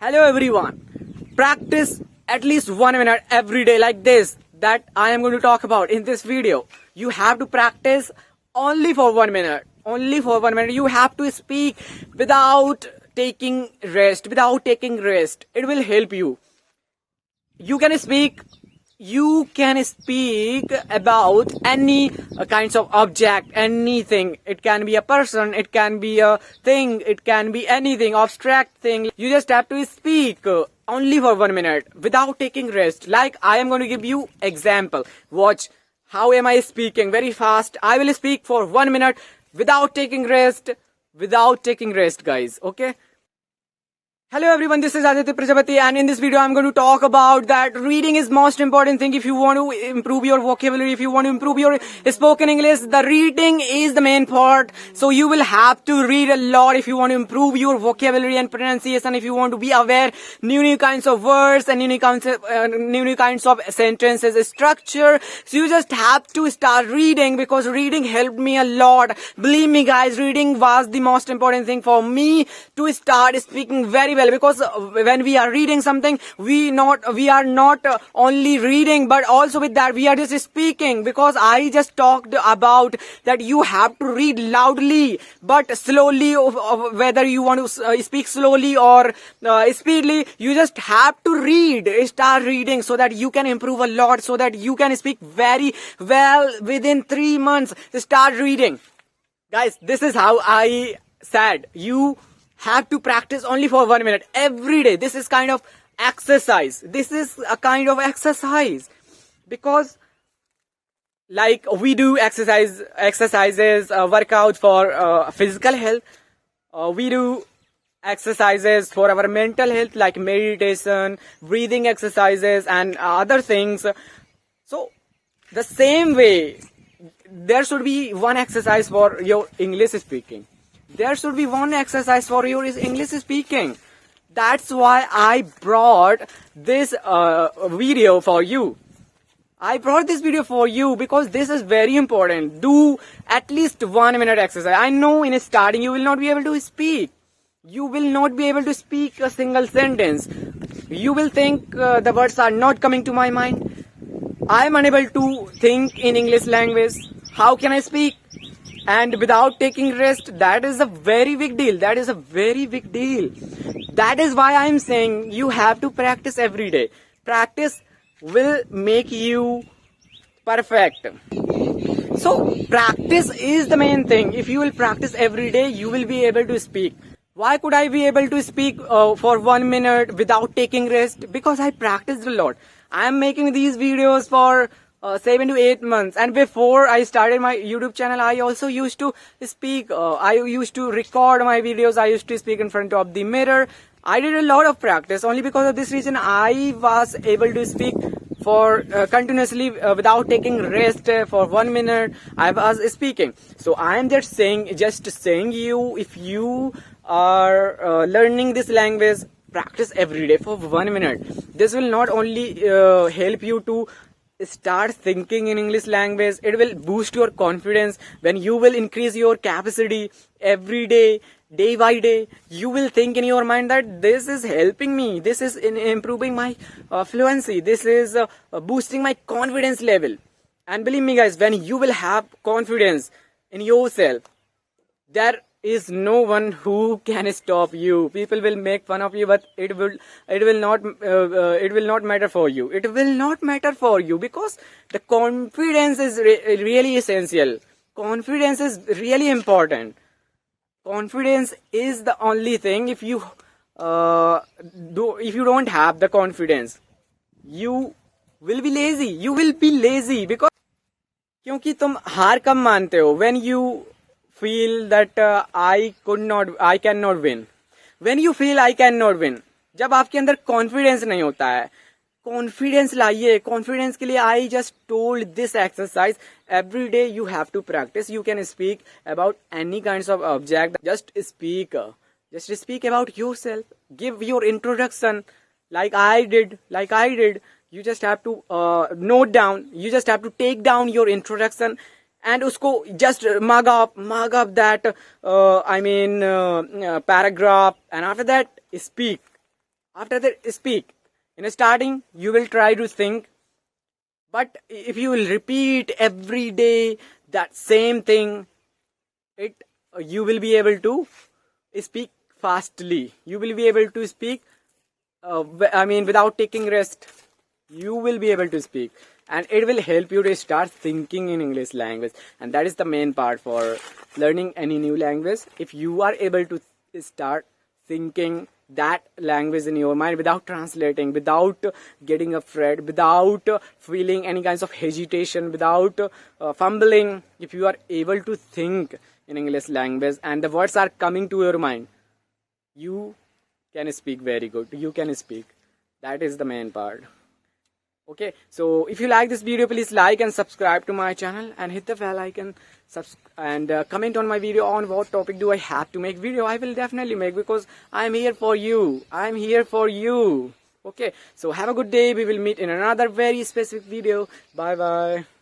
Hello everyone. Practice at least 1 minute every day like this that I am going to talk about in this video. You have to practice only for 1 minute. Only for 1 minute. You have to speak without taking rest. It will help you. You can speak about any kinds of object, anything. It can be a person, it can be a thing, it can be anything, abstract thing. You just have to speak only for 1 minute without taking rest. Like I am going to give you example. Watch how am I speaking very fast. I will speak for 1 minute without taking rest, guys. Okay. Hello everyone, this is Aditya Prajapati, and in this video I'm going to talk about that reading is most important thing if you want to improve your vocabulary, if you want to improve your spoken English. The reading is the main part. So you will have to read a lot if you want to improve your vocabulary and pronunciation, if you want to be aware new kinds of words and new kinds of sentences structure. So you just have to start reading, because reading helped me a lot. Believe me guys, reading was the most important thing for me to start speaking very well, because when we are reading something, we are not only reading, but also with that we are just speaking. Because I just talked about that you have to read loudly but slowly. Whether you want to speak slowly or speedily, you just have to start reading, so that you can improve a lot, so that you can speak very well within 3 months. Start reading, guys. This is how I said you have to practice only for 1 minute every day. This is kind of exercise. Because like we do exercises, workout for physical health. We do exercises for our mental health, like meditation, breathing exercises, and other things. So the same way, there should be one exercise for your English speaking. There should be one exercise for your English speaking. That's why I brought this video for you. Because this is very important. Do at least 1 minute exercise. I know in starting you will not be able to speak. You will not be able to speak a single sentence. You will think the words are not coming to my mind. I am unable to think in English language. How can I speak? And without taking rest, that is a very big deal. That is why I am saying you have to practice every day. Practice will make you perfect. So practice is the main thing. If you will practice every day, you will be able to speak. Why could I be able to speak for 1 minute without taking rest? Because I practiced a lot. I am making these videos for 7 to 8 months, and before I started my YouTube channel, I also used to speak. I used to record my videos. I used to speak in front of the mirror. I did a lot of practice. Only because of this reason, I was able to speak for continuously without taking rest for 1 minute. I was speaking. So I am just saying you, if you are learning this language, practice every day for 1 minute. This will not only help you to start thinking in English language, it will boost your confidence. When you will increase your capacity every day, day by day, you will think in your mind that this is helping me, this is improving my fluency, this is boosting my confidence level. And believe me guys, when you will have confidence in yourself, there is no one who can stop you. People will make fun of you, but it will not matter for you. It will not matter for you, because the confidence is really essential. Confidence is really important. Confidence is the only thing. If you don't have the confidence, you will be lazy. Because क्योंकि तुम हार कब मानते हो? When you feel that I cannot win. When you feel I cannot win, जब आपके अंदर confidence नहीं होता है. कॉन्फिडेंस लाइए. कॉन्फिडेंस के लिए I just told this exercise. Every day you have to practice. You can speak about any kinds of object. Just speak about yourself. Give your introduction like I did. You just have to note down. You just have to take down your introduction and usko just mug up that paragraph, and after that speak. After that, speak. In the starting, you will try to think, but if you will repeat every day that same thing, you will be able to speak fastly. You will be able to speak, without taking rest. You will be able to speak, and it will help you to start thinking in English language. And that is the main part for learning any new language. If you are able to start thinking that language in your mind without translating, without getting afraid, without feeling any kinds of hesitation, without fumbling, if you are able to think in English language and the words are coming to your mind, you can speak very good. You can speak. That is the main part. Okay, so if you like this video, please like and subscribe to my channel and hit the bell icon, and comment on my video on what topic do I have to make video. I will definitely make, because I'm here for you. I'm here for you. Okay, so have a good day. We will meet in another very specific video. Bye bye.